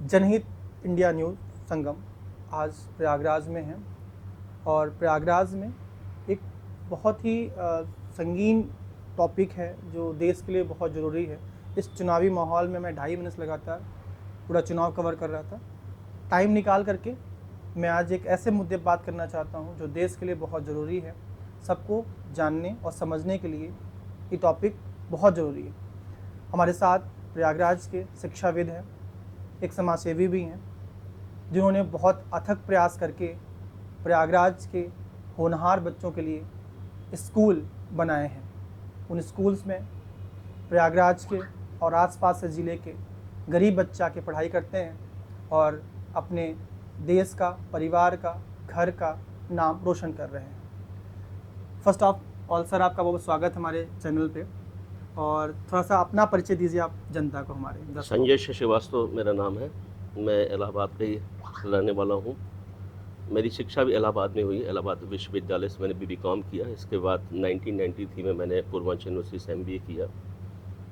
जनहित India news संगम आज प्रयागराज में है और प्रयागराज में एक बहुत ही संगीन टॉपिक है जो देश के लिए बहुत ज़रूरी है। इस चुनावी माहौल में मैं 2.5 मिनट लगातार पूरा चुनाव कवर कर रहा था। टाइम निकाल करके मैं आज एक ऐसे मुद्दे पर बात करना चाहता हूं जो देश के लिए बहुत ज़रूरी है। सबको जानने और समझने के लिए ये टॉपिक बहुत ज़रूरी है। हमारे साथ प्रयागराज के शिक्षाविद हैं, एक समाजसेवी भी हैं, जिन्होंने बहुत अथक प्रयास करके प्रयागराज के होनहार बच्चों के लिए स्कूल बनाए हैं। उन स्कूल्स में प्रयागराज के और आसपास से ज़िले के गरीब बच्चा के पढ़ाई करते हैं और अपने देश का, परिवार का, घर का नाम रोशन कर रहे हैं। फर्स्ट ऑफ ऑल सर, आपका बहुत स्वागत हमारे चैनल पे, और थोड़ा सा अपना परिचय दीजिए आप जनता को, हमारे संजय श्रीवास्तव मेरा नाम है। मैं इलाहाबाद का ही रहने वाला हूँ। मेरी शिक्षा भी इलाहाबाद में हुई। इलाहाबाद विश्वविद्यालय से मैंने BBCom किया। इसके बाद 1993 में मैंने पूर्वांचल यूनिवर्सिटी से MBA किया।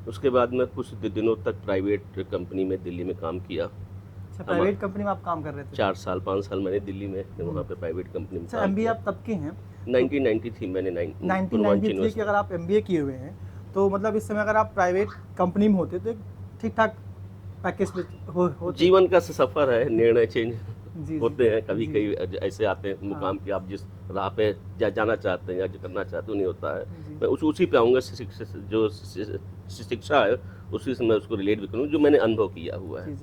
उसके बाद मैं कुछ दिनों तक प्राइवेट कंपनी में दिल्ली में काम किया। अच्छा, प्राइवेट कंपनी में आप काम कर रहे थे? 5 साल मैंने दिल्ली में वहाँ पे प्राइवेट कंपनी में काम किया। आप तब के हैं? 1993 मैंने 1993 की अगर आप MBA किए हुए हैं तो मतलब इस समय अगर आप प्राइवेट कंपनी में होते तो ठीक ठाक पैकेज होते। जीवन का सफ़र है, निर्णय चेंज होते हैं। कभी कभी ऐसे आते हैं मुकाम कि आप जिस राह पे जाना चाहते हैं या जो करना चाहते हो नहीं होता है। मैं उसी पे आऊँगा। जो शिक्षा है उसी से मैं उसको रिलेट भी करूँ जो मैंने अनुभव किया हुआ है।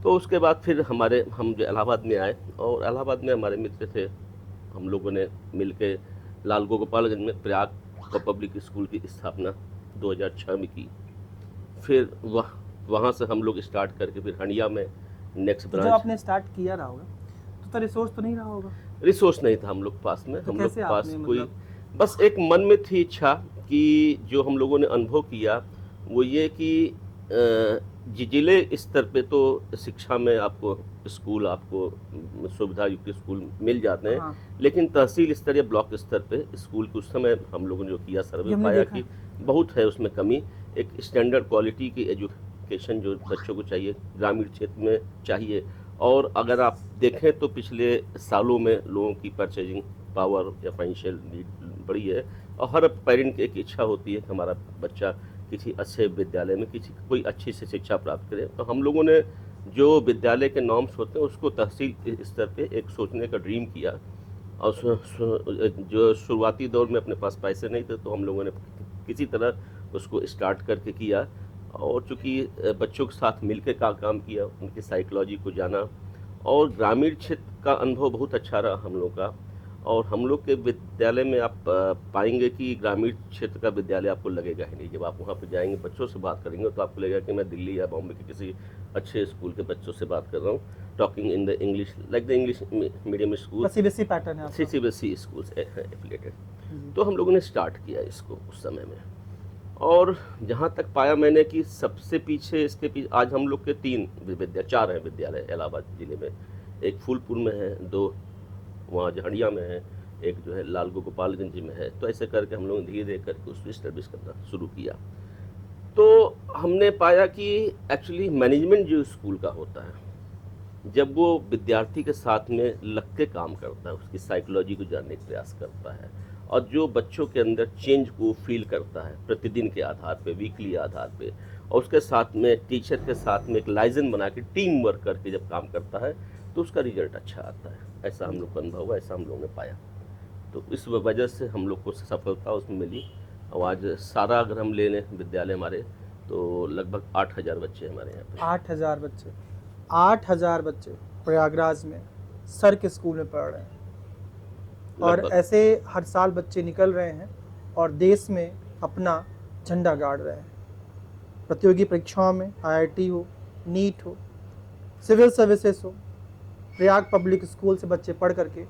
तो उसके बाद फिर हम जो इलाहाबाद में आए और इलाहाबाद में हमारे मित्र थे। हम लोगों ने मिल के लाल गोपालगंज में प्रयाग पब्लिक स्कूल की स्थापना 2006 में की। फिर वहाँ से हम लोग स्टार्ट करके फिर हंडिया में नेक्स्ट ब्रांच। जब आपने स्टार्ट किया रहा होगा तो रिसोर्स तो नहीं रहा होगा? रिसोर्स नहीं था हम लोग पास में। तो हम लोग पास कोई मतलब? बस एक मन में थी इच्छा कि जो हम लोगों ने अनुभव किया वो ये कि जिले स्तर पे तो शिक्षा में आपको स्कूल, आपको सुविधा युक्त स्कूल मिल जाते हैं। हाँ। लेकिन तहसील स्तर या ब्लॉक स्तर पे स्कूल के उस समय हम लोगों ने जो किया सर्वे पाया कि बहुत है उसमें कमी। एक स्टैंडर्ड क्वालिटी की एजुकेशन जो बच्चों को चाहिए ग्रामीण क्षेत्र में चाहिए। और अगर आप देखें तो पिछले सालों में लोगों की परचेजिंग पावर या फाइनेंशियल नीड बढ़ी है और हर पेरेंट की एक इच्छा होती है कि हमारा बच्चा किसी अच्छे विद्यालय में कोई अच्छी से शिक्षा प्राप्त करे। तो हम लोगों ने जो विद्यालय के नॉर्म्स होते हैं उसको तहसील स्तर पे एक सोचने का ड्रीम किया। और जो शुरुआती दौर में अपने पास पैसे नहीं थे तो हम लोगों ने किसी तरह उसको स्टार्ट करके किया। और चूँकि बच्चों के साथ मिलकर काम किया, उनकी साइकोलॉजी को जाना और ग्रामीण क्षेत्र का अनुभव बहुत अच्छा रहा हम लोग का। और हम लोग के विद्यालय में आप पाएंगे कि ग्रामीण क्षेत्र का विद्यालय आपको लगेगा ही नहीं। जब आप वहाँ पर जाएंगे, बच्चों से बात करेंगे तो आपको लगेगा कि मैं दिल्ली या बॉम्बे के किसी अच्छे स्कूल के बच्चों से बात कर रहा हूँ। Talking in the English like the English medium school, CBSE pattern है, CBSE स्कूल एफिलेटेड। तो हम लोगों ने स्टार्ट किया इसको उस समय में। और जहाँ तक पाया मैंने कि सबसे पीछे इसके पीछे आज हम लोग के 4 हैं विद्यालय इलाहाबाद ज़िले में। एक फूलपुर में है, 2 वहाँ हंडिया में है, एक जो है लाल गोपालगंज में है। तो ऐसे करके हम लोगों ने धीरे धीरे करके उसको इस्टेब्लिश करना शुरू किया। तो हमने पाया कि एक्चुअली मैनेजमेंट जो स्कूल का होता है, जब वो विद्यार्थी के साथ में लग के काम करता है, उसकी साइकोलॉजी को जानने का प्रयास करता है और जो बच्चों के अंदर चेंज को फील करता है प्रतिदिन के आधार पे, वीकली आधार पे, और उसके साथ में टीचर के साथ में एक लाइजन बना के टीम वर्क करके जब काम करता है तो उसका रिजल्ट अच्छा आता है। ऐसा हम लोग का अनुभव हुआ, ऐसा हम लोगों ने पाया। तो इस वजह से हम लोग को सफलता उसमें मिली। और आज सारा अगर हम ले लें विद्यालय हमारे तो लगभग 8,000 बच्चे हमारे यहाँ पे। 8,000 बच्चे? 8,000 बच्चे प्रयागराज में सर के स्कूल में पढ़ रहे हैं और ऐसे हर साल बच्चे निकल रहे हैं और देश में अपना झंडा गाड़ रहे हैं। प्रतियोगी परीक्षाओं में IIT हो, नीट हो, सिविल सर्विसेज हो, प्रयाग पब्लिक स्कूल से बच्चे पढ़ करके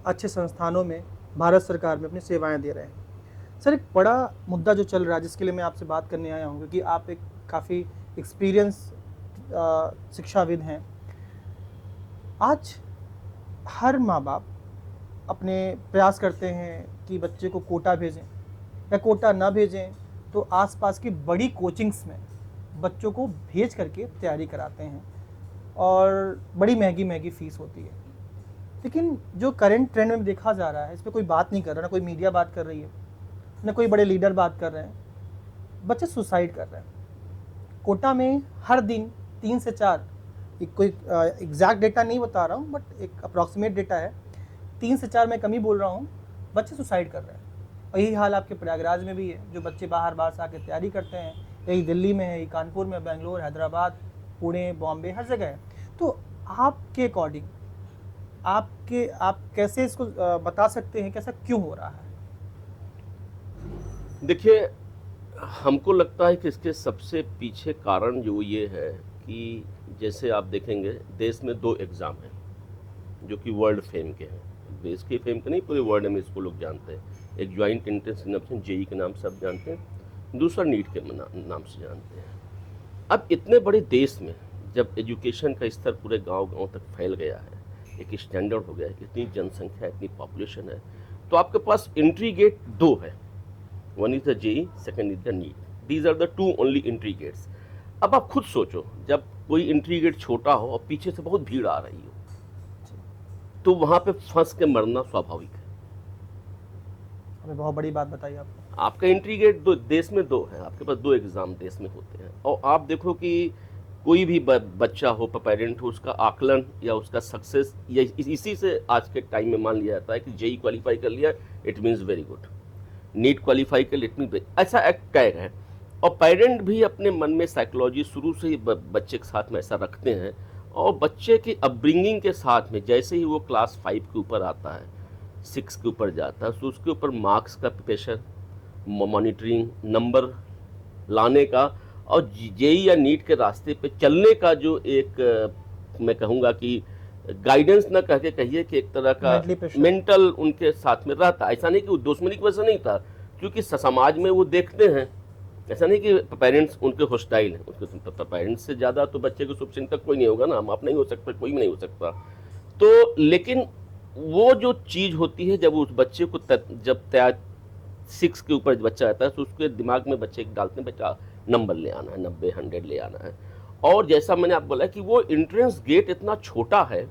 अच्छे संस्थानों में भारत सरकार में अपनी सेवाएं दे रहे हैं। सर, एक बड़ा मुद्दा जो चल रहा है जिसके लिए मैं आपसे बात करने आया हूँ, क्योंकि आप एक काफ़ी एक्सपीरियंस शिक्षाविद हैं। आज हर माँ बाप अपने प्रयास करते हैं कि बच्चे को कोटा भेजें या कोटा ना भेजें तो आसपास की बड़ी कोचिंग्स में बच्चों को भेज करके तैयारी कराते हैं। और बड़ी महंगी महंगी फ़ीस होती है। लेकिन जो करंट ट्रेंड में देखा जा रहा है, इस पे कोई बात नहीं कर रहा, ना कोई मीडिया बात कर रही है, ना कोई बड़े लीडर बात कर रहे हैं, बच्चे सुसाइड कर रहे हैं। कोटा में हर दिन 3 से 4, एक कोई एग्जैक्ट डेटा नहीं बता रहा हूँ, बट एक अप्रॉक्सीमेट डेटा है, 3 से 4 मैं कम ही बोल रहा हूँ, बच्चे सुसाइड कर रहे हैं। और यही हाल आपके प्रयागराज में भी है, जो बच्चे बाहर से आके तैयारी करते हैं, यही दिल्ली में है, यही कानपुर में, बेंगलोर, हैदराबाद, पुणे, बॉम्बे, हर जगह है। तो आपके अकॉर्डिंग आप कैसे इसको बता सकते हैं कि ऐसा क्यों हो रहा है? देखिए, हमको लगता है कि इसके सबसे पीछे कारण जो ये है कि जैसे आप देखेंगे देश में 2 एग्ज़ाम हैं जो कि वर्ल्ड फेम के हैं। देश के फेम के नहीं, पूरे वर्ल्ड में इसको लोग जानते हैं। एक ज्वाइंट एंट्रेंस एग्जामिनेशन जेईई के नाम से आप जानते हैं, दूसरा नीट के नाम से जानते हैं। अब इतने बड़े देश में जब एजुकेशन का स्तर पूरे गांव-गांव तक फैल गया है, एक स्टैंडर्ड हो गया है, इतनी जनसंख्या, इतनी पॉपुलेशन है, तो आपके पास एंट्री गेट 2 है। One is the JEE, second is the NEET. These are the 2 only entry gates. अब आप खुद सोचो, जब कोई एंट्री गेट छोटा हो और पीछे से बहुत भीड़ आ रही हो, तो वहां पे फंस के मरना स्वाभाविक है। हमें बहुत बड़ी बात बताई आपने। आपका एंट्री गेट देश में 2 है, आपके पास 2 एग्जाम देश में होते हैं। और आप देखो कि कोई भी बच्चा हो, पेरेंट हो, उसका आकलन या उसका सक्सेस या इसी से आज के टाइम में मान लिया जाता है कि जेईई क्वालिफाई कर लिया, it means very good. NEET qualify कर लिया, इट मीन्स, ऐसा एक टैग है। और पेरेंट भी अपने मन में साइकोलॉजी शुरू से ही बच्चे के साथ में ऐसा रखते हैं। और बच्चे की अपब्रिंगिंग के साथ में जैसे ही वो क्लास 5 के ऊपर आता है, 6 के ऊपर जाता है, तो उसके ऊपर मार्क्स का प्रेशर, मॉनिटरिंग, नंबर लाने का और जेईई या नीट के रास्ते पे चलने का जो एक मैं कहूँगा कि गाइडेंस ना कह के कहिए कि एक तरह का मेंटल उनके साथ में रहता। ऐसा नहीं कि वो दुश्मनी की वजह से नहीं था, क्योंकि समाज में वो देखते हैं, ऐसा नहीं कि पेरेंट्स उनके हॉस्टाइल हैं। उनके पेरेंट्स से ज़्यादा तो बच्चे को शुभचिंतक कोई नहीं होगा ना, हम आप नहीं हो सकते, कोई भी नहीं हो सकता। तो लेकिन वो जो चीज़ होती है, जब उस बच्चे को जब 6 के ऊपर बच्चा आता है, तो उसके दिमाग में बच्चे डालते हैं बच्चा नंबर ले आना है, 90, 100 ले आना है। और जैसा मैंने आपको बोला कि वो एंट्रेंस गेट इतना छोटा है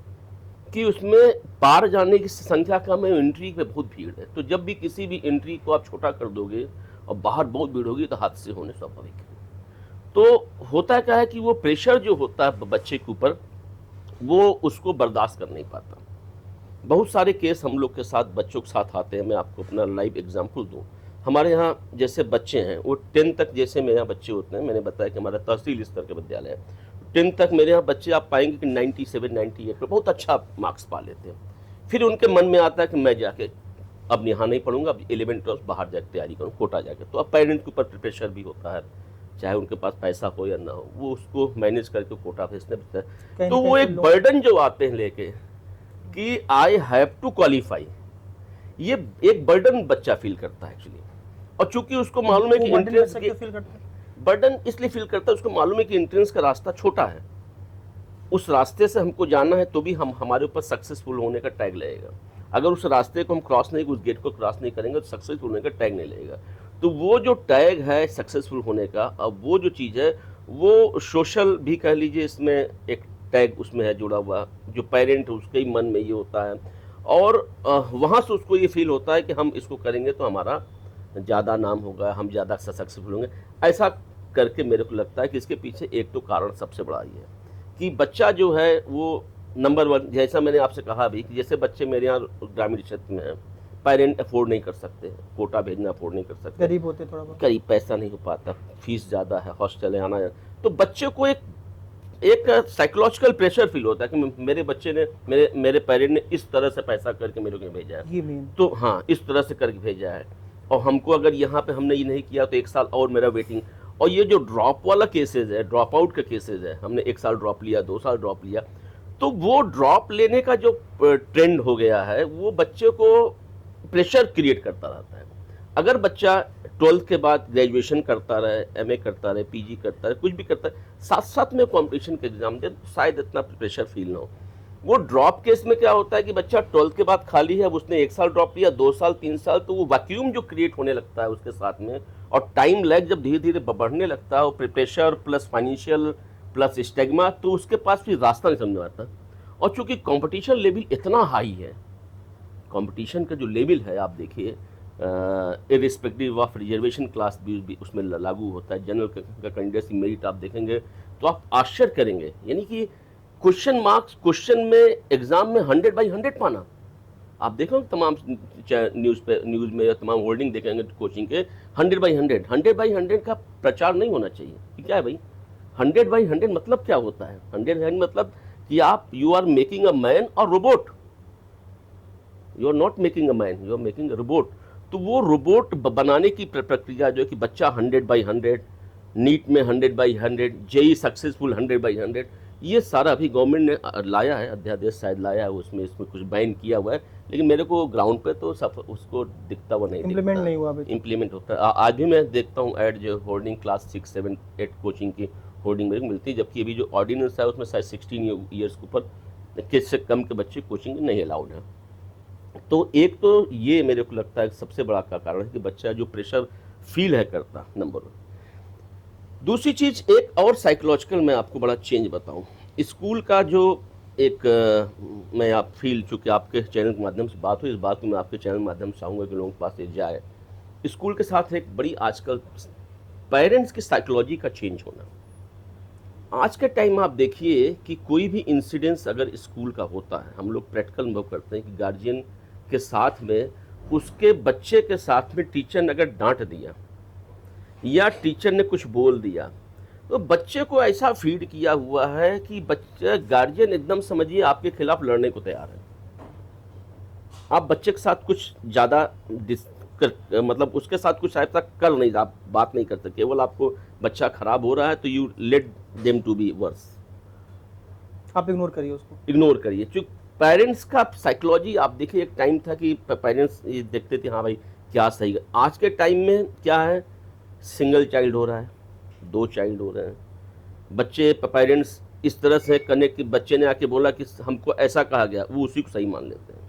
कि उसमें पार जाने की संख्या कम है, एंट्री पे बहुत भीड़ है। तो जब भी किसी भी एंट्री को आप छोटा कर दोगे और बाहर बहुत भीड़ होगी, तो हादसे होने स्वाभाविक है। तो होता क्या है कि वो प्रेशर जो होता है बच्चे के ऊपर, वो उसको बर्दाश्त कर नहीं पाता। बहुत सारे केस हम लोग के साथ, बच्चों के साथ आते हैं। मैं आपको अपना लाइव एग्जाम्पल दूँ। हमारे यहाँ जैसे बच्चे हैं, वो 10 तक जैसे मेरे यहाँ बच्चे होते हैं, मैंने बताया कि हमारा तहसील स्तर के विद्यालय है, 10 तक मेरे यहाँ बच्चे आप पाएंगे कि 97, 98 पर बहुत अच्छा मार्क्स पा लेते हैं। फिर उनके मन में आता है कि मैं जाके अब यहाँ नहीं पढ़ूंगा, अब 11, 12 बाहर जाकर तैयारी करूँ, कोटा जाके। तो अब पेरेंट के ऊपर प्रेशर भी होता है, चाहे उनके पास पैसा हो या ना हो, वो उसको मैनेज करके कोटा भेजने पड़ता है। तो वो एक बर्डन जो आते हैं लेके कि आई हैव टू क्वालिफाई, ये एक बर्डन बच्चा फील करता है एक्चुअली। और चूंकि उसको मालूम है कि एंट्रेंस बर्डन इसलिए फील करता है, उसको मालूम है कि एंट्रेंस का रास्ता छोटा है, उस रास्ते से हमको जाना है, तो भी हम हमारे ऊपर सक्सेसफुल होने का टैग लगेगा। अगर उस रास्ते को हम क्रॉस नहीं, उस गेट को क्रॉस नहीं करेंगे, तो सक्सेसफुल होने का टैग नहीं लगेगा। तो वो जो टैग है सक्सेसफुल होने का, अब वो जो चीज़ है, वो सोशल भी कह लीजिए, इसमें एक टैग उसमें है जुड़ा हुआ, जो पेरेंट उसके ही मन में ये होता है। और वहाँ से उसको ये फील होता है कि हम इसको करेंगे तो हमारा ज़्यादा नाम होगा, हम ज़्यादा सक्सेसफुल होंगे। ऐसा करके मेरे को लगता है कि इसके पीछे एक तो कारण सबसे बड़ा ये है कि बच्चा जो है वो नंबर 1, जैसा मैंने आपसे कहा भी कि जैसे बच्चे मेरे यहाँ ग्रामीण क्षेत्र में हैं, पेरेंट अफोर्ड नहीं कर सकते, कोटा भेजना अफोर्ड नहीं कर सकते, गरीब होते, थोड़ा बहुत गरीब, पैसा नहीं हो पाता, फीस ज़्यादा है, हॉस्टल है, आना है, तो बच्चे को एक साइकोलॉजिकल प्रेशर फील होता है कि मेरे बच्चे ने, मेरे पेरेंट ने इस तरह से पैसा करके मेरे को भेजा है, तो हाँ इस तरह से करके भेजा है, और हमको अगर यहाँ पे हमने ये नहीं किया तो 1 साल और मेरा वेटिंग। और ये जो ड्रॉप वाला केसेज है, ड्रॉप आउट का केसेज है, हमने 1 साल ड्रॉप लिया, 2 साल ड्रॉप लिया, तो वो ड्रॉप लेने का जो ट्रेंड हो गया है, वो बच्चे को प्रेशर क्रिएट करता रहता है। अगर बच्चा 12th के बाद ग्रेजुएशन करता रहे, एमए करता रहे, पीजी करता रहे, कुछ भी करता है, साथ साथ में कॉम्पिटिशन के एग्जाम दे, तो शायद इतना प्रेशर फील ना हो। वो ड्रॉप केस में क्या होता है कि बच्चा 12th के बाद खाली है, अब उसने 1 साल ड्रॉप लिया, 2 साल, 3 साल, तो वो वैक्यूम जो क्रिएट होने लगता है उसके साथ में, और टाइम लैग जब धीरे धीरे बढ़ने लगता है, और pressure plus financial plus stigma, तो उसके पास भी रास्ता नहीं समझ में आता। और चूंकि कंपटीशन लेवल इतना हाई है, कंपटीशन का जो लेवल है आप देखिए, इरिस्पेक्टिव ऑफ रिजर्वेशन क्लास भी उसमें लागू होता है। जनरल का कैंडिडेट मेरिट आप देखेंगे तो आप आश्चर्य करेंगे, यानी कि क्वेश्चन में एग्जाम में 100/100 पाना। आप देखोगे तमाम न्यूज़ में या तमाम होर्डिंग देखेंगे कोचिंग के 100/100 का प्रचार नहीं होना चाहिए। क्या है भाई 100/100 मतलब क्या होता है? 100 मतलब कि आप you are making a man और robot, you are not making a man, you are making a robot. तो वो रोबोट बनाने की प्रक्रिया जो है कि बच्चा 100/100, नीट में 100/100, जेई सक्सेसफुल 100/100, ये सारा अभी गवर्नमेंट ने लाया है, अध्यादेश शायद लाया है, उसमें कुछ बैन किया हुआ है, लेकिन मेरे को ग्राउंड पे तो सब उसको दिखता हुआ नहीं, इम्प्लीमेंट नहीं हुआ, इम्प्लीमेंट होता है। आज भी मैं देखता हूँ ऐड जो होर्डिंग क्लास 6, 7, 8 कोचिंग की होर्डिंग मेरे को मिलती है, जबकि अभी जो ऑर्डिनेंस है उसमें शायद 16 ईयर्स के ऊपर किससे कम के बच्चे कोचिंग नहीं अलाउड है। तो एक तो ये मेरे को लगता है सबसे बड़ा का कारण है कि बच्चा जो प्रेशर फील है करता, नंबर 1। दूसरी चीज एक और साइकोलॉजिकल मैं आपको बड़ा चेंज बताऊं, स्कूल का जो एक मैं आप फील, चूँकि आपके चैनल के माध्यम से बात हुई, इस बात को मैं आपके चैनल के माध्यम से चाहूँगा कि लोगों के पास ये जाए। स्कूल के साथ एक बड़ी आजकल पेरेंट्स की साइकोलॉजी का चेंज होना। आज के टाइम में आप देखिए कि कोई भी इंसिडेंस अगर स्कूल का होता है, हम लोग प्रैक्टिकल अनुभव करते हैं कि गार्जियन के साथ में उसके बच्चे के साथ में टीचर ने अगर डांट दिया या टीचर ने कुछ बोल दिया, तो बच्चे को ऐसा फीड किया हुआ है कि बच्चा, गार्जियन एकदम समझिए आपके खिलाफ लड़ने को तैयार है। आप बच्चे के साथ कुछ ज़्यादा मतलब उसके साथ कुछ ऐसा कर नहीं, आप बात नहीं करते, केवल आपको बच्चा खराब हो रहा है तो you let them to be worse, आप इग्नोर करिए उसको, इग्नोर करिए। क्योंकि पेरेंट्स का साइकोलॉजी आप देखिए, एक टाइम था कि पेरेंट्स ये देखते थे हाँ भाई क्या सही है। आज के टाइम में क्या है, सिंगल चाइल्ड हो रहा है, 2 चाइल्ड हो रहे हैं बच्चे, पेरेंट्स इस तरह से कनेक्ट कि बच्चे ने आके बोला कि हमको ऐसा कहा गया, वो उसी को सही मान लेते हैं।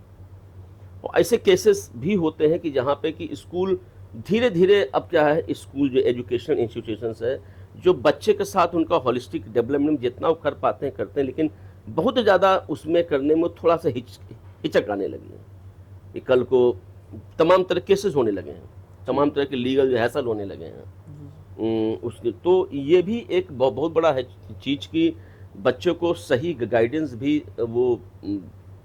और ऐसे केसेस भी होते हैं कि जहाँ पे कि स्कूल धीरे धीरे, अब क्या है, स्कूल जो एजुकेशनल इंस्टीट्यूशंस है जो बच्चे के साथ उनका होलिस्टिक डेवलपमेंट जितना वो कर पाते हैं करते हैं, लेकिन बहुत ज़्यादा उसमें करने में थोड़ा सा हिचक आने लगी है कि कल को तमाम तरह केसेस होने लगे हैं, तमाम तरह के लीगल जो हैसल होने लगे हैं उसके। तो ये भी एक बहुत बड़ा है चीज़ की बच्चों को सही गाइडेंस भी वो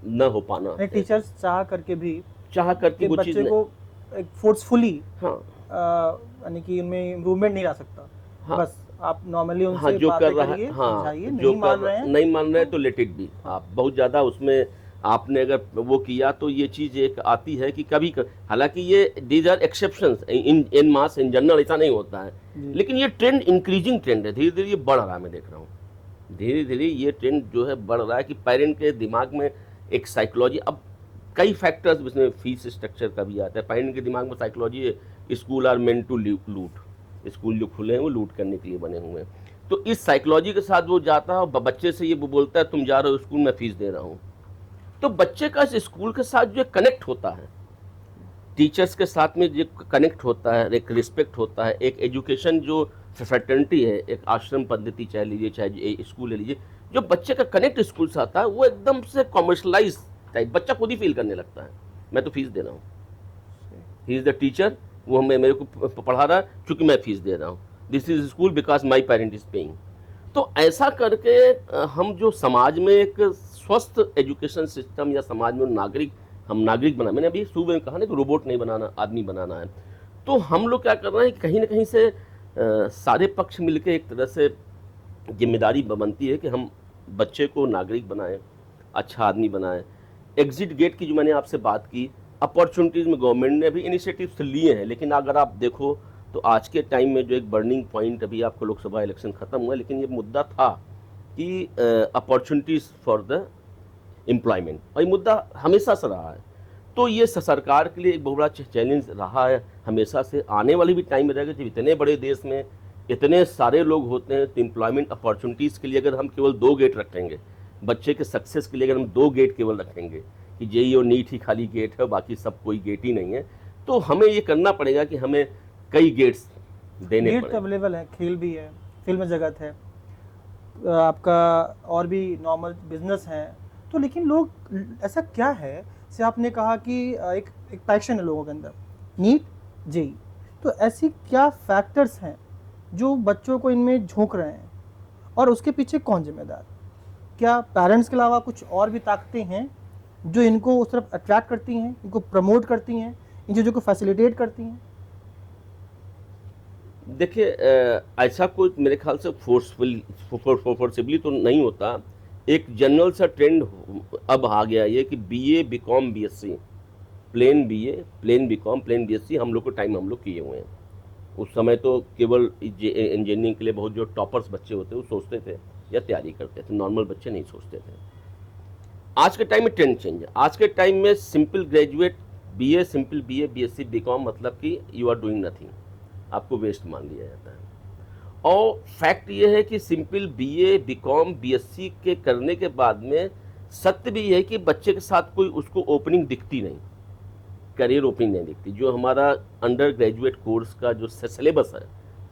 न हो पाना, टीचर्स चाह करके वो चीज़ को एक फोर्सफुली, हाँ, यानी कि उनमें इम्प्रूवमेंट नहीं ला सकता। हाँ, बस आप नॉर्मली उनसे हाँ, जो कर रहा करिए, है, हाँ, समझाइए, जो नहीं मान रहे हैं तो लेट इट बी। आप बहुत ज़्यादा उसमें आपने अगर वो किया तो ये चीज़ एक आती है कि कभी हालांकि ये these are exceptions, in mass in general ऐसा नहीं होता है, लेकिन ये ट्रेंड इंक्रीजिंग ट्रेंड है, धीरे धीरे ये बढ़ रहा है। मैं देख रहा हूँ धीरे धीरे ये ट्रेंड जो है बढ़ रहा है कि पेरेंट के दिमाग में एक साइकोलॉजी, अब कई फैक्टर्स इसमें फीस स्ट्रक्चर का भी आता है, पेरेंट के दिमाग में साइकोलॉजी है school are meant to loot, school जो खुले हैं वो लूट करने के लिए बने हुए हैं। तो इस साइकोलॉजी के साथ वो जाता है और बच्चे से ये वो बोलता है तुम जा रहे हो स्कूल, मैं फीस दे रहा हूँ। तो बच्चे का इस स्कूल के साथ जो कनेक्ट होता है, टीचर्स के साथ में जो कनेक्ट होता है, एक रिस्पेक्ट होता है, एक एजुकेशन जो फ्रेटर्निटी है, एक आश्रम पद्धति चाहे लीजिए चाहे स्कूल ले लीजिए, जो बच्चे का कनेक्ट स्कूल से आता है वो एकदम से कॉमर्शलाइज टाइप बच्चा खुद ही फील करने लगता है मैं तो फीस दे रहा हूँ, ही इज़ द टीचर, वो मेरे को पढ़ा रहा है क्योंकि मैं फीस दे रहा हूँ, this is school because my parent is paying. तो ऐसा करके हम जो समाज में एक स्वस्थ एजुकेशन सिस्टम या समाज में हम नागरिक बना, मैंने अभी सुबह में कहा ना कि रोबोट नहीं बनाना, आदमी बनाना है। तो हम लोग क्या कर रहे हैं, कहीं ना कहीं से सारे पक्ष मिलकर एक तरह से जिम्मेदारी बनती है कि हम बच्चे को नागरिक बनाएं, अच्छा आदमी बनाएं। एग्जिट गेट की जो मैंने आपसे बात की, अपॉर्चुनिटीज़ में गवर्नमेंट ने भी इनिशिएटिव्स लिए हैं, लेकिन अगर आप देखो तो आज के टाइम में जो एक बर्निंग पॉइंट, अभी आपको लोकसभा इलेक्शन ख़त्म हुआ लेकिन ये मुद्दा था कि अपॉर्चुनिटीज़ फॉर द एम्प्लॉयमेंट, और ये मुद्दा हमेशा से रहा है। तो ये सरकार के लिए एक बहुत बड़ा चैलेंज रहा है हमेशा से, आने वाले भी टाइम में रहेगा। जब इतने बड़े देश में इतने सारे लोग होते हैं तो एम्प्लॉयमेंट अपॉर्चुनिटीज़ के लिए अगर हम केवल 2 गेट रखेंगे, बच्चे के सक्सेस के लिए अगर हम 2 गेट केवल रखेंगे कि जेईई और नीट ही खाली गेट है, बाकी सब कोई गेट ही नहीं है, तो हमें ये करना पड़ेगा कि हमें कई गेट्स देने पड़ेंगे। अवेलेबल है, खेल भी है, फिल्म जगत है, आपका और भी नॉर्मल बिजनेस हैं, तो लेकिन लोग ऐसा क्या है, जैसे आपने कहा कि एक एक पैशन है लोगों के अंदर, नीट जेई, तो ऐसी क्या फैक्टर्स हैं जो बच्चों को इनमें झोंक रहे हैं, और उसके पीछे कौन जिम्मेदार? क्या पेरेंट्स के अलावा कुछ और भी ताकतें हैं जो इनको उस तरफ अट्रैक्ट करती हैं, इनको प्रमोट करती हैं, इन चीज़ों को फैसिलिटेट करती हैं? देखिए ऐसा कोई मेरे ख्याल से फोर्सफुली तो नहीं होता। एक जनरल सा ट्रेंड अब आ गया ये कि BA BCom BSc, plain BA plain BCom plain BSc हम लोग को टाइम हम लोग किए हुए हैं। उस समय तो केवल इंजीनियरिंग के लिए बहुत जो टॉपर्स बच्चे होते वो सोचते थे या तैयारी करते थे, नॉर्मल बच्चे नहीं सोचते थे। आज के टाइम में ट्रेंड चेंज है। आज के टाइम में simple graduate BA, simple BA BSc BCom मतलब कि यू आर डूइंग नथिंग, आपको वेस्ट मान लिया जाता है। और फैक्ट ये है कि सिंपल बीए बीकॉम बीएससी के करने के बाद में सत्य भी है कि बच्चे के साथ कोई उसको ओपनिंग दिखती नहीं, करियर ओपनिंग नहीं दिखती। जो हमारा अंडर ग्रेजुएट कोर्स का जो सिलेबस है,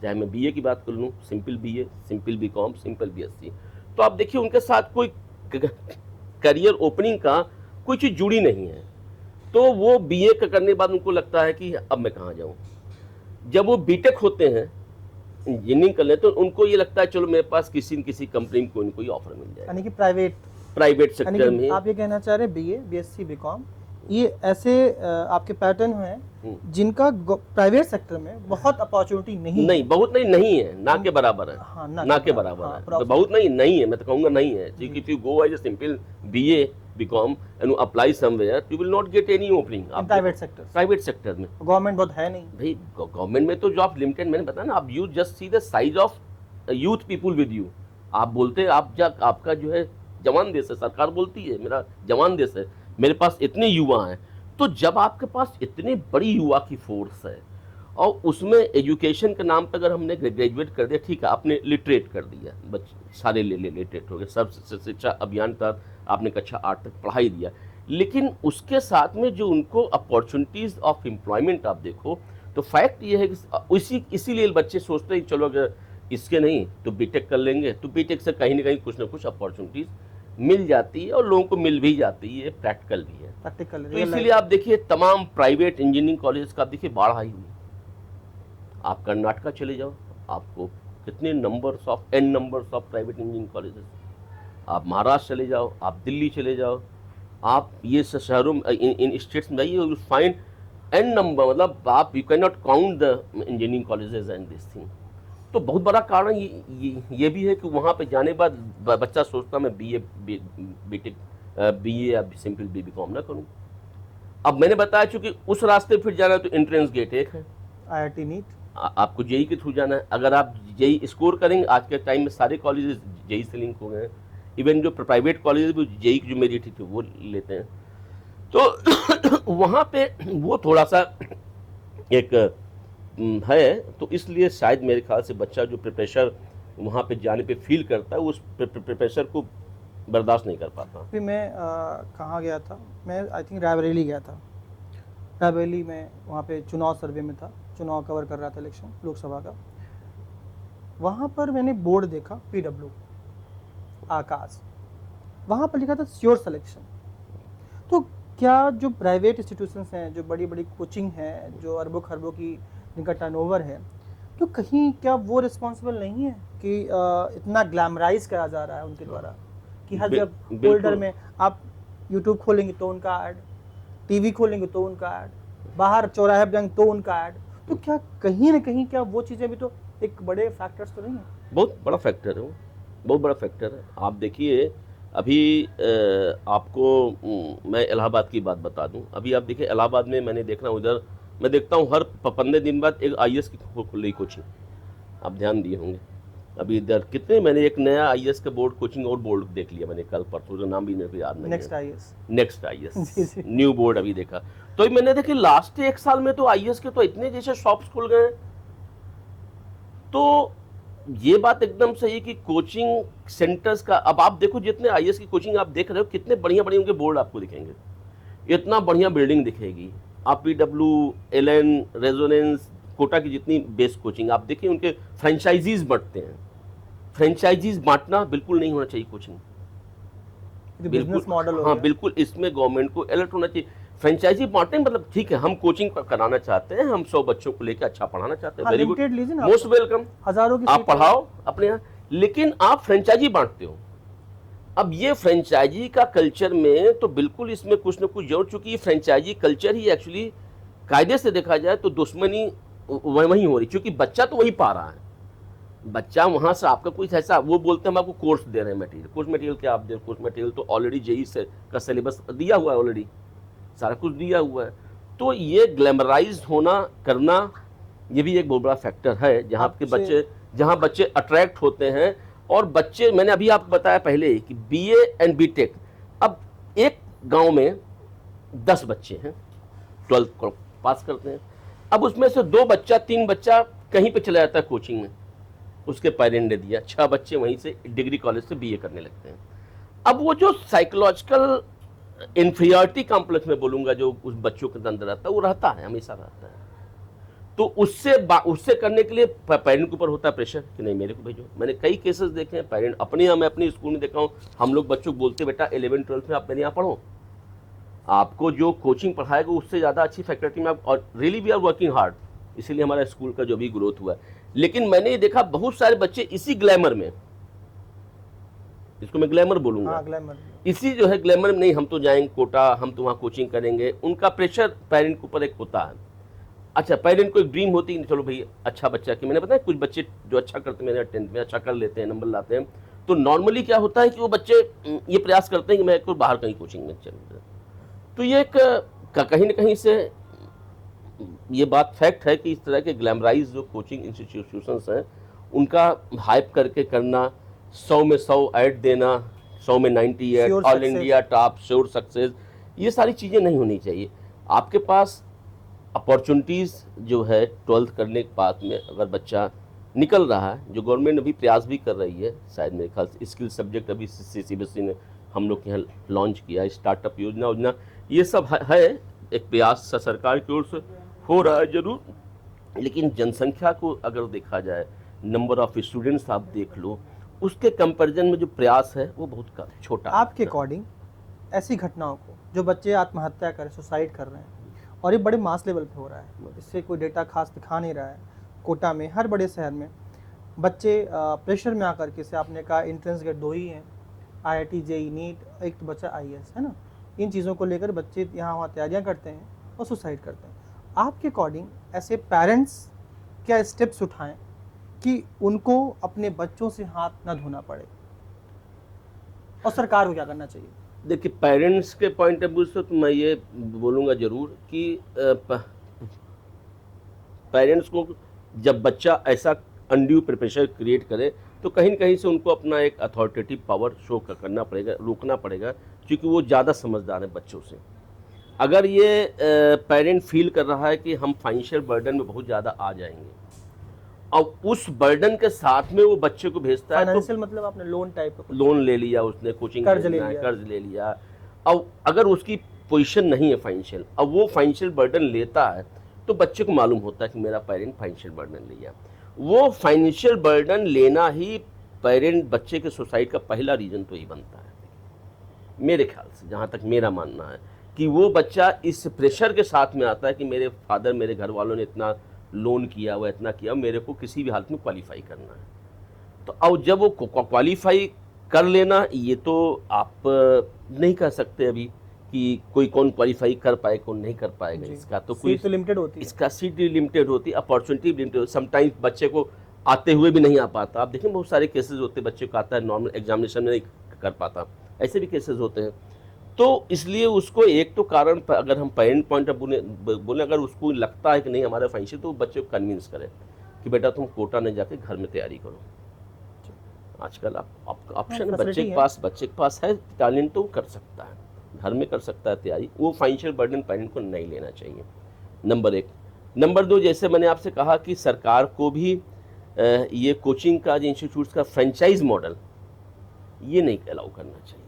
चाहे मैं बीए की बात कर लूँ, simple BA simple BCom simple BSc, तो आप देखिए उनके साथ कोई करियर ओपनिंग का कोई चीज़ जुड़ी नहीं है। तो वो बीए का करने के बाद उनको लगता है कि अब मैं कहाँ जाऊँ। जब वो बीटेक होते हैं, इंजीनियरिंग कर लेते हैं, तो उनको ये लगता है चलो मेरे पास किसी न किसी कंपनी में कोई न कोई ऑफर मिल जाए, यानी कि प्राइवेट सेक्टर में। आप ये कहना चाह रहे हैं बीए बीएससी बीकॉम ये ऐसे आपके पैटर्न हैं जिनका प्राइवेट सेक्टर में बहुत अपॉर्चुनिटी नहीं, बहुत नहीं है, ना के बराबर है। हाँ, ना के बराबर है, तो बहुत नहीं है, मैं तो कहूँगा नहीं है। क्योंकि if you go as a simple BA BCom and apply somewhere you will not get any opening private sector में। गवर्नमेंट बहुत है नहीं भाई, गवर्नमेंट में तो जॉब लिमिटेड। मैंने बताया ना, आप you just see the size of youth people with you. आप बोलते आपका जो है जवान देश है, सरकार बोलती है मेरा जवान देश है, मेरे पास इतने युवा हैं। तो जब आपके पास इतनी बड़ी युवा की फोर्स है और उसमें एजुकेशन के नाम पर अगर हमने ग्रेजुएट कर दिया, ठीक है आपने लिटरेट कर दिया, बच्चे सारे लिटरेट हो गए, सब शिक्षा अभियान तहत आपने कक्षा 8 तक पढ़ाई दिया, लेकिन उसके साथ में जो उनको अपॉर्चुनिटीज ऑफ एम्प्लॉयमेंट आप देखो, तो फैक्ट ये है कि इसीलिए बच्चे सोचते हैं चलो अगर इसके नहीं तो बीटेक कर लेंगे, तो बीटेक से कहीं ना कहीं कुछ ना कुछ अपॉर्चुनिटीज मिल जाती है और लोगों को मिल भी जाती है, प्रैक्टिकल भी है। तो इसीलिए आप देखिए तमाम प्राइवेट इंजीनियरिंग कॉलेज का आप देखिए बाढ़ आई हुई। आप कर्नाटका चले जाओ, आपको कितने numbers of private engineering colleges. आप महाराष्ट्र चले जाओ, आप दिल्ली चले जाओ, आप ये शहरों में इन स्टेट्स में जाइए, यू फाइंड एन नंबर, मतलब आप you can not count the engineering colleges and this thing. तो बहुत बड़ा कारण ये भी है कि वहाँ पे जाने के बाद बच्चा सोचता मैं बीटेक बीए या सिंपल बीकॉम ना करूँ। अब मैंने बताया चूंकि उस रास्ते फिर जाना है तो एंट्रेंस गेट एक है, आईआईटी नीट। आपको जेई के थ्रू जाना है। अगर आप जेई स्कोर करेंगे, आज के टाइम में सारे कॉलेजेस जेई से लिंक हो गए हैं, इवन जो प्राइवेट कॉलेज भी जेई की जो मेरिट थी वो लेते हैं। तो वहाँ पे वो थोड़ा सा एक है, तो इसलिए शायद मेरे ख्याल से बच्चा जो प्रेशर वहाँ पे जाने पे फील करता है, उस प्रेशर को बर्दाश्त नहीं कर पाता। फिर मैं कहाँ गया था, मैं आई थिंक रायबरेली गया था। रायबरेली में वहाँ पे चुनाव सर्वे में था, चुनाव कवर कर रहा था इलेक्शन लोकसभा का। वहाँ पर मैंने बोर्ड देखा PW आकाश, वहाँ पर लिखा था श्योर सिलेक्शन। तो क्या जो प्राइवेट इंस्टीट्यूशंस हैं, जो बड़ी बड़ी कोचिंग हैं, जो अरबों खरबों की जिनका टर्नओवर है, तो कहीं क्या वो रिस्पॉन्सिबल नहीं है कि इतना ग्लैमराइज करा जा रहा है उनके द्वारा कि हर जब फोल्डर में आप यूट्यूब खोलेंगे तो उनका ऐड, टीवी खोलेंगे तो उनका ऐड, बाहर चौराहे पर जाएंगे तो उनका ऐड। तो क्या कहीं ना कहीं क्या वो चीज़ें भी तो एक बड़े फैक्टर्स तो नहीं है? बहुत बड़ा फैक्टर है वो, बहुत बड़ा फैक्टर है। आप देखिए अभी आपको मैं इलाहाबाद की बात बता दूं। अभी आप देखिए इलाहाबाद में मैंने देखना, उधर मैं देखता हूं हर 15 दिन बाद एक IAS की खुल रही कोचिंग, आप ध्यान दिए होंगे। अभी इधर कितने मैंने एक नया IAS का बोर्ड कोचिंग और बोर्ड देख लिया मैंने कल परसों, जो नाम भी मेरे को याद नहीं है। नेक्स्ट IAS न्यू बोर्ड अभी देखा। तो मैंने देखा लास्ट 1 साल में तो IAS के तो इतने जैसे शॉप्स खुल गए। तो ये बात एकदम सही है कि कोचिंग सेंटर्स का, अब आप देखो जितने IAS की कोचिंग आप देख रहे हो, कितने बढ़िया बढ़िया उनके बोर्ड आपको दिखेंगे, इतना बढ़िया बिल्डिंग दिखेगी। आप PW, LN, रेजोनेंस, कोटा की जितनी बेस्ट कोचिंग आप देखिए, उनके फ्रेंचाइजीज बढ़ते हैं, फ्रेंचाइजीज बांटना बिल्कुल नहीं होना चाहिए कोचिंग, बिजनेस मॉडल हो हाँ गया। बिल्कुल, इसमें गवर्नमेंट को अलर्ट होना चाहिए। फ्रेंचाइजी बांटने मतलब ठीक है, हम कोचिंग कराना चाहते हैं, हम 100 बच्चों को लेकर अच्छा पढ़ाना चाहते हैं, हाँ, वेरी गुड, limited लीजिए ना, मोस्ट वेलकम, हजारों की आप सीट है। पढ़ाओ अपने यहाँ, लेकिन आप फ्रेंचाइजी बांटते हो। अब ये फ्रेंचाइजी का कल्चर में तो बिल्कुल इसमें कुछ न कुछ जोड़, चुकी फ्रेंचाइजी कल्चर ही एक्चुअली कायदे से देखा जाए तो दुश्मनी वही हो रही, क्योंकि बच्चा तो वही पा रहा है, बच्चा वहां से आपका कुछ ऐसा, वो बोलते हैं हम आपको कोर्स दे रहे हैं मटेरियल, कोर्स मटेरियल क्या आप दे, कोर्स मटेरियल तो ऑलरेडी जेई से का सिलेबस दिया हुआ है, ऑलरेडी सारा कुछ दिया हुआ है। तो ये ग्लैमराइज होना करना, ये भी एक बहुत बड़ा फैक्टर है, जहाँ बच्चे अट्रैक्ट होते हैं। और बच्चे, मैंने अभी आपको बताया पहले कि बीए एंड बीटेक, अब एक गांव में 10 बच्चे हैं 12th पास करते हैं, अब उसमें से 2 बच्चा 3 बच्चा कहीं पे चला जाता है कोचिंग में, उसके पेरेंट ने दिया, 6 बच्चे वहीं से डिग्री कॉलेज से बीए करने लगते हैं। अब वो जो साइकोलॉजिकल इंफीरियरिटी कॉम्प्लेक्स में बोलूंगा जो उस बच्चों के अंदर रहता है, वो रहता है, हमेशा रहता है। तो उससे करने के लिए पेरेंट के ऊपर होता है प्रेशर कि नहीं मेरे को भेजो। मैंने कई केसेस देखे हैं, पेरेंट मैं अपने स्कूल में देखा हूँ, हम लोग बच्चों को बोलते बेटा 11th-12th में आप मेरे यहाँ पढ़ो, आपको जो कोचिंग पढ़ाएगा उससे ज़्यादा अच्छी फैकल्टी में आप, और really we are working hard, इसीलिए हमारा स्कूल का जो भी ग्रोथ हुआ है। लेकिन मैंने ये देखा बहुत सारे बच्चे इसी ग्लैमर में, इसको मैं ग्लैमर बोलूंगा, हाँ, ग्लैमर, इसी जो है ग्लैमर में, नहीं हम तो जाएंगे कोटा, हम तो वहाँ कोचिंग करेंगे, उनका प्रेशर पेरेंट के ऊपर एक होता है। अच्छा, पेरेंट को एक ड्रीम होती है, चलो भाई अच्छा बच्चा, कि मैंने बताया कुछ बच्चे जो अच्छा करते हैं, मेरे 10th में अच्छा कर लेते हैं, नंबर लाते हैं, तो नॉर्मली क्या होता है कि वो बच्चे ये प्रयास करते हैं कि मैं एक बाहर कहीं कोचिंग में चल जाऊं। तो ये एक कहीं ना कहीं से ये बात फैक्ट है कि इस तरह के ग्लैमराइज जो कोचिंग इंस्टीट्यूशंस हैं, उनका हाइप करके करना, 100 में 100 ऐड देना, 100 में 98, all India top, sure success, ये सारी चीज़ें नहीं होनी चाहिए। आपके पास अपॉर्चुनिटीज़ जो है 12th करने के बाद में अगर बच्चा निकल रहा है, जो गवर्नमेंट अभी प्रयास भी कर रही है, शायद मेरे ख्याल से स्किल सब्जेक्ट अभी CBSE ने हम लोग के यहाँ लॉन्च किया, स्टार्टअप योजना, ये सब है, एक प्रयास सरकार की ओर से हो रहा है जरूर, लेकिन जनसंख्या को अगर देखा जाए, नंबर ऑफ स्टूडेंट्स आप देख लो, उसके कंपैरिजन में जो प्रयास है वो बहुत छोटा। आपके अकॉर्डिंग ऐसी घटनाओं को, जो बच्चे आत्महत्या कर, सुसाइड कर रहे हैं, और ये बड़े मास लेवल पे हो रहा है, इससे कोई डेटा खास दिखा नहीं रहा है, कोटा में, हर बड़े शहर में बच्चे प्रेशर में आकर के, से आपने कहा एंट्रेंस गेट 2 ही हैं, IIT JEE नीट, एक तो बच्चा IAS है ना, इन चीज़ों को लेकर बच्चे यहाँ वहाँ तैयारियाँ करते हैं और सुसाइड करते हैं। आपके अकॉर्डिंग ऐसे पेरेंट्स क्या स्टेप्स उठाएं कि उनको अपने बच्चों से हाथ न धोना पड़े, और सरकार को क्या करना चाहिए? देखिए, पेरेंट्स के पॉइंट ऑफ व्यू से तो मैं ये बोलूँगा जरूर कि पेरेंट्स को जब बच्चा ऐसा अनड्यू प्रेशर क्रिएट करे तो कहीं न कहीं से उनको अपना एक अथॉरिटेटिव पावर शो करना पड़ेगा, रोकना पड़ेगा, क्योंकि वो ज़्यादा समझदार हैं बच्चों से। अगर ये पेरेंट फील कर रहा है कि हम फाइनेंशियल बर्डन में बहुत ज़्यादा आ जाएंगे, और उस बर्डन के साथ में वो बच्चे को भेजता है, फाइनेंशियल मतलब आपने लोन टाइप का, लोन ले लिया उसने, कोचिंग कर्ज ले लिया, और अगर उसकी पोजीशन नहीं है फाइनेंशियल, अब वो फाइनेंशियल बर्डन लेता है, तो बच्चे को मालूम होता है कि मेरा पेरेंट फाइनेंशियल बर्डन लिया। वो फाइनेंशियल बर्डन लेना ही पेरेंट बच्चे के सुसाइड का पहला रीज़न तो ही बनता है, मेरे ख्याल से, जहाँ तक मेरा मानना है, कि वो बच्चा इस प्रेशर के साथ में आता है कि मेरे फादर, मेरे घर वालों ने इतना लोन किया हुआ, इतना किया, मेरे को किसी भी हालत में क्वालिफाई करना है। तो अब जब वो क्वालिफाई कर लेना, ये तो आप नहीं कह सकते अभी कि कोई कौन क्वालिफाई कर पाए, कौन नहीं कर पाएगा, इसका तो कोई सीट लिमिटेड होती है, इसका सीट लिमिटेड होती है, अपॉर्चुनिटी लिमिटेड होती है, समटाइम्स बच्चे को आते हुए भी नहीं आ पाता। आप देखें बहुत सारे केसेस होते हैं, बच्चे को आता है, नॉर्मल एग्जामिनेशन में नहीं कर पाता, ऐसे भी केसेस होते हैं। तो इसलिए उसको एक तो कारण, अगर हम पेरेंट पॉइंट ऑफ बोले, अगर उसको लगता है कि नहीं हमारा फाइनेंशियल, तो बच्चे को कन्विंस करें कि बेटा तुम कोटा नहीं जाके घर में तैयारी करो। आजकल आप ऑप्शन बच्चे के पास है टैलेंट, तो कर सकता है, घर में कर सकता है तैयारी, वो फाइनेंशियल बर्डन पेरेंट को नहीं लेना चाहिए, नंबर 1। नंबर 2, जैसे मैंने आपसे कहा कि सरकार को भी ये कोचिंग का, जो इंस्टीट्यूट्स का फ्रेंचाइज मॉडल, ये नहीं अलाउ करना चाहिए।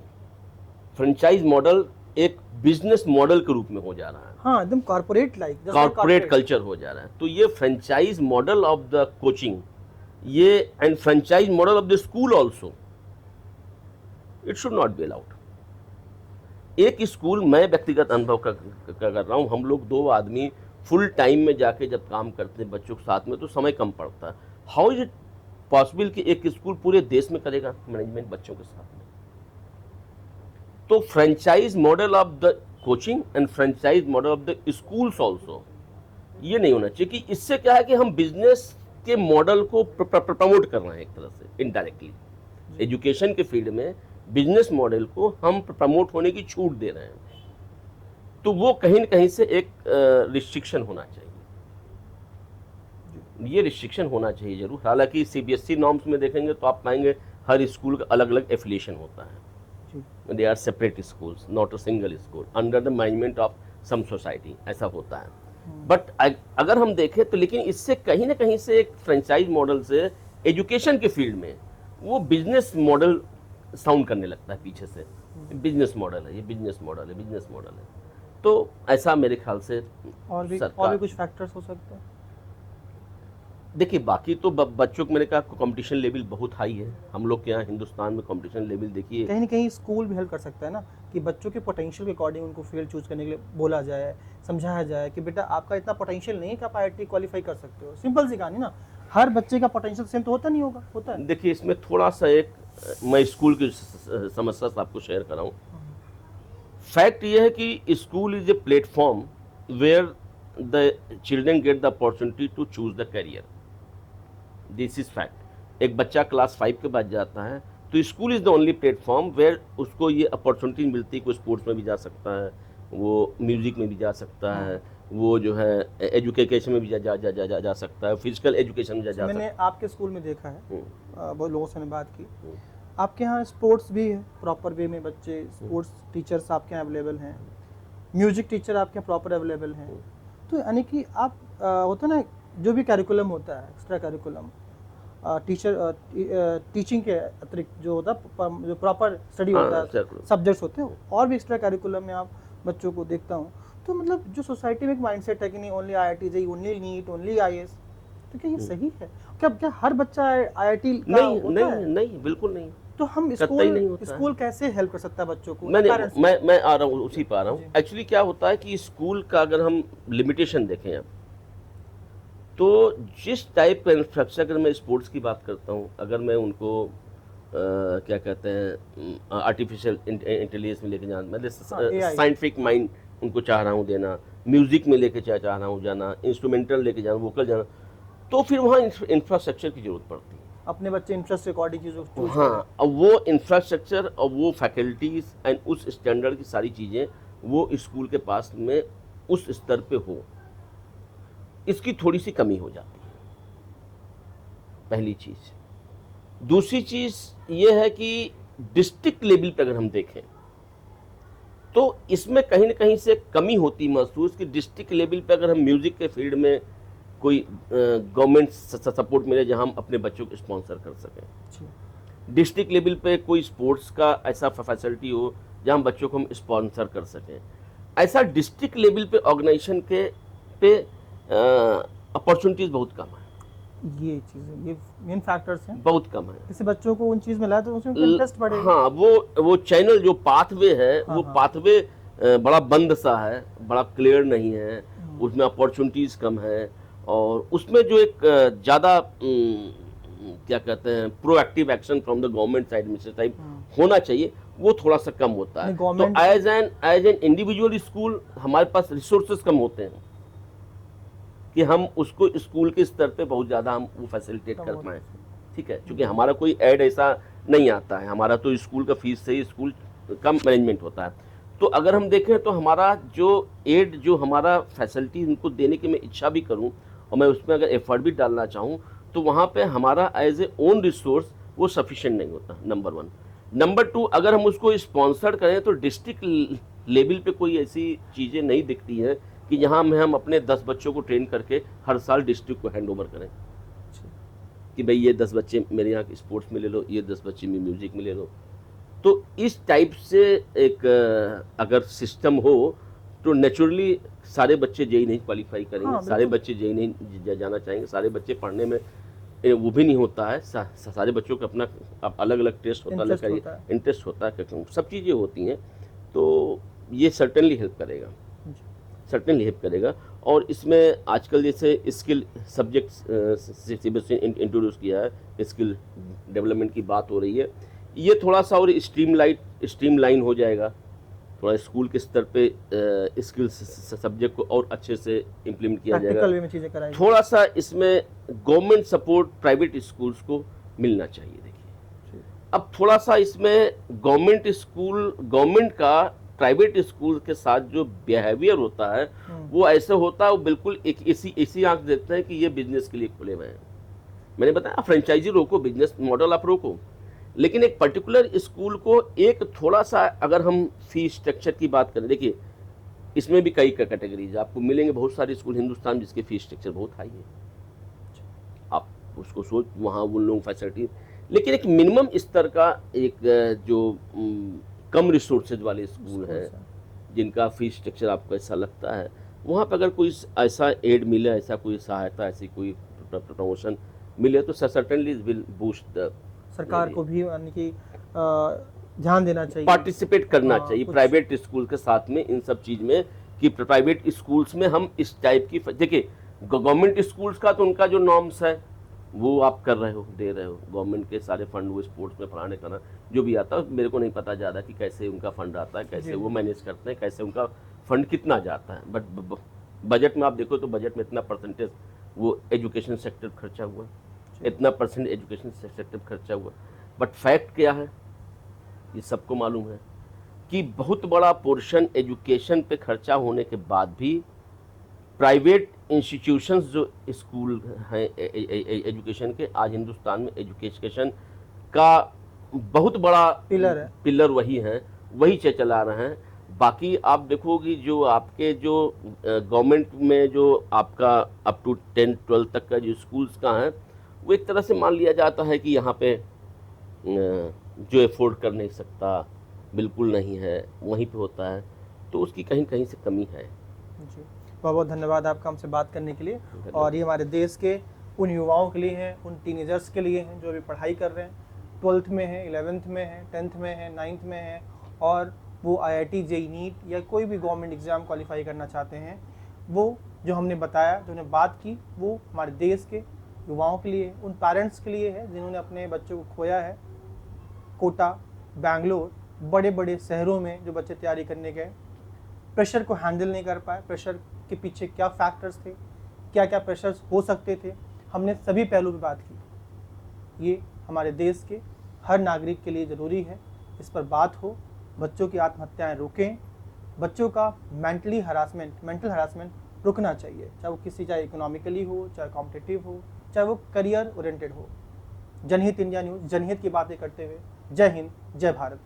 फ्रेंचाइज मॉडल एक बिजनेस मॉडल के रूप में हो जा रहा है, हाँ, एकदम कॉर्पोरेट लाइक, कॉर्पोरेट कल्चर हो जा रहा है। तो ये franchise model of the coaching ये and franchise model of the school also, it should not be allowed. एक स्कूल, मैं व्यक्तिगत अनुभव कर रहा हूँ, हम लोग 2 आदमी फुल टाइम में जाके जब काम करते हैं बच्चों के साथ में तो समय कम पड़ता है। हाउ इज इट पॉसिबल कि एक स्कूल पूरे देश में करेगा मैनेजमेंट बच्चों के साथ में? तो franchise model of the coaching and franchise model of the schools also, ये नहीं होना चाहिए कि इससे क्या है कि हम बिजनेस के मॉडल को प्रमोट कर रहे हैं एक तरह से इनडायरेक्टली। एजुकेशन के फील्ड में बिजनेस मॉडल को हम प्रमोट होने की छूट दे रहे हैं, तो वो कहीं न कहीं से एक रिस्ट्रिक्शन होना चाहिए, ये रिस्ट्रिक्शन होना चाहिए जरूर। हालांकि सीबीएसई नॉर्म्स में देखेंगे तो आप पाएंगे हर स्कूल का अलग अलग एफिलिएशन होता है, they are separate schools, not a single school under the management of some society, ऐसा होता है। बट अगर हम देखें तो लेकिन इससे कहीं ना कहीं से एक फ्रेंचाइज मॉडल से एजुकेशन के फील्ड में वो बिजनेस मॉडल साउंड करने लगता है पीछे से, बिजनेस मॉडल है, ये बिजनेस मॉडल है, बिजनेस मॉडल है। तो ऐसा मेरे ख्याल से और भी कुछ फैक्टर्स हो सकते हैं। देखिए बाकी तो बच्चों को मैंने कहा कंपटीशन लेवल बहुत हाई है, हम लोग के यहाँ हिंदुस्तान में कंपटीशन लेवल देखिए, कहीं ना कहीं स्कूल भी हेल्प कर सकता है ना कि बच्चों के पोटेंशियल के अकॉर्डिंग उनको फील्ड चूज करने के लिए बोला जाए, समझाया जाए कि बेटा आपका इतना पोटेंशियल नहीं है कि आप IIT क्वालिफाई कर सकते हो। सिंपल सी कहानी ना, हर बच्चे का पोटेंशियल सेम तो होता नहीं होगा, होता है। देखिए इसमें थोड़ा सा एक मैं स्कूल की समस्या से आपको शेयर कर रहा हूँ। फैक्ट ये है कि school is a platform where the children get the opportunity to choose the career, this is fact. एक बच्चा क्लास 5 के बाद जाता है तो school is the only platform where उसको ये अपॉर्चुनिटी मिलती है, कोई स्पोर्ट्स में भी जा सकता है, वो म्यूजिक में भी जा सकता है, वो जो है एजुकेशन में भी जा सकता है, फिजिकल एजुकेशन में जा सकता है। मैंने आपके स्कूल में देखा है, बहुत लोगों से मैंने बात की, आपके यहाँ स्पोर्ट्स भी है प्रॉपर वे में, बच्चे स्पोर्ट्स टीचर्स आपके यहाँ अवेलेबल हैं, म्यूजिक टीचर आपके यहाँ प्रॉपर अवेलेबल हैं। तो यानी कि आप होता है ना, जो भी कैरिकुलम होता है एक्स्ट्रा कैरिकुलम टीचिंग के अतिरिक्त जो होता है, जो प्रॉपर स्टडी होता है, सब्जेक्ट्स होते हैं, और भी एक्स्ट्रा कैरिकुलम में आप बच्चों को देखता हूँ। तो मतलब जो सोसाइटी में एक माइंडसेट है कि नहीं only IIT JEE, only NEET, only IAS, तो क्या ये सही है? क्या हर बच्चा IIT नहीं, बिल्कुल नहीं। तो हम स्कूल कैसे हेल्प कर सकता है बच्चों को? मैं आ रहा हूँ, उसी पर आ रहा हूँ। एक्चुअली क्या होता है कि स्कूल का अगर हम लिमिटेशन देखें अब, तो जिस टाइप का इंफ्रास्ट्रक्चर, अगर मैं स्पोर्ट्स की बात करता हूँ, अगर मैं उनको क्या कहते हैं आर्टिफिशियल इंटेलिजेंस में लेके जाना, मतलब साइंटिफिक माइंड उनको चाह रहा हूँ देना, म्यूजिक में लेके चाह रहा हूँ जाना, इंस्ट्रूमेंटल लेके जाना, वोकल जाना, तो फिर वहाँ इंफ्रास्ट्रक्चर की जरूरत पड़ती है। अपने बच्चे इंटरेस्ट अकॉर्डिंग चीज़ों, हाँ, अब वो इंफ्रास्ट्रक्चर और वो फैकल्टीज एंड उस स्टैंडर्ड की सारी चीज़ें वो स्कूल के पास में उस स्तर पे हो, इसकी थोड़ी सी कमी हो जाती है, पहली चीज़। दूसरी चीज़ ये है कि डिस्ट्रिक्ट लेवल पे अगर हम देखें तो इसमें कहीं ना कहीं से कमी होती महसूस कि डिस्ट्रिक्ट लेवल पे अगर हम म्यूज़िक के फील्ड में कोई गवर्नमेंट सपोर्ट मिले जहां हम अपने बच्चों को स्पॉन्सर कर सकें, डिस्ट्रिक्ट लेवल पे कोई स्पोर्ट्स का ऐसा फैसिलिटी हो जहां हम बच्चों को हम स्पॉन्सर कर सकें, ऐसा डिस्ट्रिक्ट लेवल पे ऑर्गेनाइजेशन के पे अपॉर्चुनिटीज़ बहुत कम है। ये चीज़ें, ये मेन फैक्टर्स हैं, बहुत कम है। किसी बच्चों को उन चीज़ में लाए तो उसमें इंटरेस्ट बढ़ेगा। हाँ, वो चैनल जो पाथवे है, वो पाथवे बड़ा बंद सा है, बड़ा क्लियर नहीं है, उसमें अपॉर्चुनिटीज़ कम है, और उसमें जो एक ज़्यादा क्या कहते हैं proactive action from the government side में टाइप होना चाहिए, वो थोड़ा सा कम होता है। तो एज एन इंडिविजुअल स्कूल हमारे पास रिसोर्सेज कम होते हैं कि हम उसको स्कूल के स्तर पे बहुत ज़्यादा हम वो फैसिलिटेट कर पाएँ, ठीक है, क्योंकि हमारा कोई ऐड ऐसा नहीं आता है, हमारा तो स्कूल का फीस से ही स्कूल का मैनेजमेंट होता है। तो अगर हम देखें तो हमारा जो एड, जो हमारा फैसिलिटी उनको देने की मैं इच्छा भी करूं और मैं उसमें अगर एफर्ट भी डालना चाहूं, तो वहाँ पे हमारा एज ए ओन रिसोर्स वो सफिशिएंट नहीं होता, नंबर 1। नंबर 2, अगर हम उसको स्पॉन्सर करें तो डिस्ट्रिक्ट लेवल पे कोई ऐसी चीज़ें नहीं दिखती हैं कि यहाँ में हम अपने 10 बच्चों को ट्रेन करके हर साल डिस्ट्रिक्ट को हैंड ओवर करें कि भाई ये 10 बच्चे मेरे यहाँ स्पोर्ट्स में ले लो, ये 10 बच्चे में म्यूजिक में ले लो। तो इस टाइप से एक अगर सिस्टम हो तो नेचुरली सारे बच्चे जेई नहीं क्वालिफाई करेंगे, सारे बच्चे जेई नहीं जाना चाहेंगे, सारे बच्चे पढ़ने में वो भी नहीं होता है, सारे बच्चों का अपना अलग अलग टेस्ट होता इंटरेस्ट है, होता है। इंटरेस्ट होता है, सब चीज़ें होती हैं। तो ये सर्टेनली हेल्प करेगा, जी, सर्टेनली हेल्प करेगा। और इसमें आजकल जैसे स्किल सब्जेक्ट्स सीबीएसई इंट्रोड्यूस किया है, स्किल डेवलपमेंट की बात हो रही है, ये थोड़ा सा और स्ट्रीमलाइन हो जाएगा, थोड़ा स्कूल के स्तर पे स्किल सब्जेक्ट को और अच्छे से इम्प्लीमेंट किया जाएगा। प्रैक्टिकल वे में चीज़ें कराई थोड़ा सा इसमें गवर्नमेंट सपोर्ट प्राइवेट स्कूल्स को मिलना चाहिए। देखिए, जाएगी। अब थोड़ा सा इसमें गवर्नमेंट का प्राइवेट स्कूल के साथ जो बिहेवियर होता है वो ऐसे होता है, वो बिल्कुल एक इसी आंख देखते हैं कि ये बिजनेस के लिए खुले हुए हैं। मैंने बताया फ्रेंचाइजी रोको, बिजनेस मॉडल आप रोको, लेकिन एक पर्टिकुलर स्कूल को एक थोड़ा सा, अगर हम फी स्ट्रक्चर की बात करें, देखिए इसमें भी कई कैटेगरीज आपको मिलेंगे, बहुत सारे स्कूल हिंदुस्तान जिसके फी स्ट्रक्चर बहुत हाई है, आप उसको सोच, वहाँ उन लोगों फैसिलिटी, लेकिन एक मिनिमम स्तर का एक जो कम रिसोर्सेज वाले स्कूल हैं जिनका फी स्ट्रक्चर आपको ऐसा लगता है, वहाँ पर अगर कोई ऐसा एड मिले, ऐसा कोई सहायता, ऐसी कोई प्रमोशन मिले तो सर्टेनली विल बूस्ट द, सरकार को भी यानी कि ध्यान देना चाहिए, पार्टिसिपेट करना चाहिए कुछ प्राइवेट स्कूल के साथ में इन सब चीज़ में, कि प्राइवेट स्कूल्स में हम इस टाइप की, देखिए गवर्नमेंट स्कूल्स का तो उनका जो नॉर्म्स है वो आप कर रहे हो, दे रहे हो, गवर्नमेंट के सारे फंड वो स्पोर्ट्स में पढ़ाने करना जो भी आता है, मेरे को नहीं पता ज़्यादा कि कैसे उनका फंड आता है, कैसे वो मैनेज करते हैं, कैसे उनका फंड कितना जाता है, बट बजट में आप देखो तो बजट में इतना परसेंटेज वो एजुकेशन सेक्टर खर्चा हुआ, इतना परसेंट एजुकेशन सेक्टर खर्चा हुआ। बट फैक्ट क्या है, ये सबको मालूम है कि बहुत बड़ा पोर्शन एजुकेशन पे खर्चा होने के बाद भी प्राइवेट इंस्टीट्यूशंस जो स्कूल हैं एजुकेशन के, आज हिंदुस्तान में एजुकेशन का बहुत बड़ा पिलर वही हैं, वही चला रहे हैं। बाकी आप देखोगी जो आपके जो गवर्नमेंट में जो आपका अप टू 10-12 तक का जो स्कूल्स का है, वो एक तरह से मान लिया जाता है कि यहाँ पे जो एफोर्ड कर नहीं सकता, बिल्कुल नहीं है, वहीं पे होता है, तो उसकी कहीं कहीं से कमी है। जी, बहुत बहुत धन्यवाद आपका हमसे बात करने के लिए। और ये हमारे देश के उन युवाओं के लिए हैं, उन टीनेजर्स के लिए हैं जो अभी पढ़ाई कर रहे हैं, 12th में हैं, 11th में हैं, 10th में हैं, 9th में हैं, और वो IIT JEE नीट या कोई भी गवर्नमेंट एग्ज़ाम क्वालिफाई करना चाहते हैं। वो जो हमने बताया, जो हमने बात की, वो हमारे देश के युवाओं के लिए, उन पेरेंट्स के लिए है जिन्होंने अपने बच्चों को खोया है। कोटा, बैंगलोर, बड़े बड़े शहरों में जो बच्चे तैयारी करने गए, प्रेशर को हैंडल नहीं कर पाए, प्रेशर के पीछे क्या फैक्टर्स थे, क्या क्या प्रेशर्स हो सकते थे, हमने सभी पहलू पे बात की। ये हमारे देश के हर नागरिक के लिए ज़रूरी है इस पर बात हो, बच्चों की आत्महत्याएं रोकें, बच्चों का मेंटल हरासमेंट रुकना चाहिए, चाहे इकोनॉमिकली हो, चाहे कॉम्पिटिटिव हो, चाहे वो करियर ओरिएंटेड हो। जनहित इंडिया न्यूज़ जनहित की बातें करते हुए, जय हिंद, जय भारत।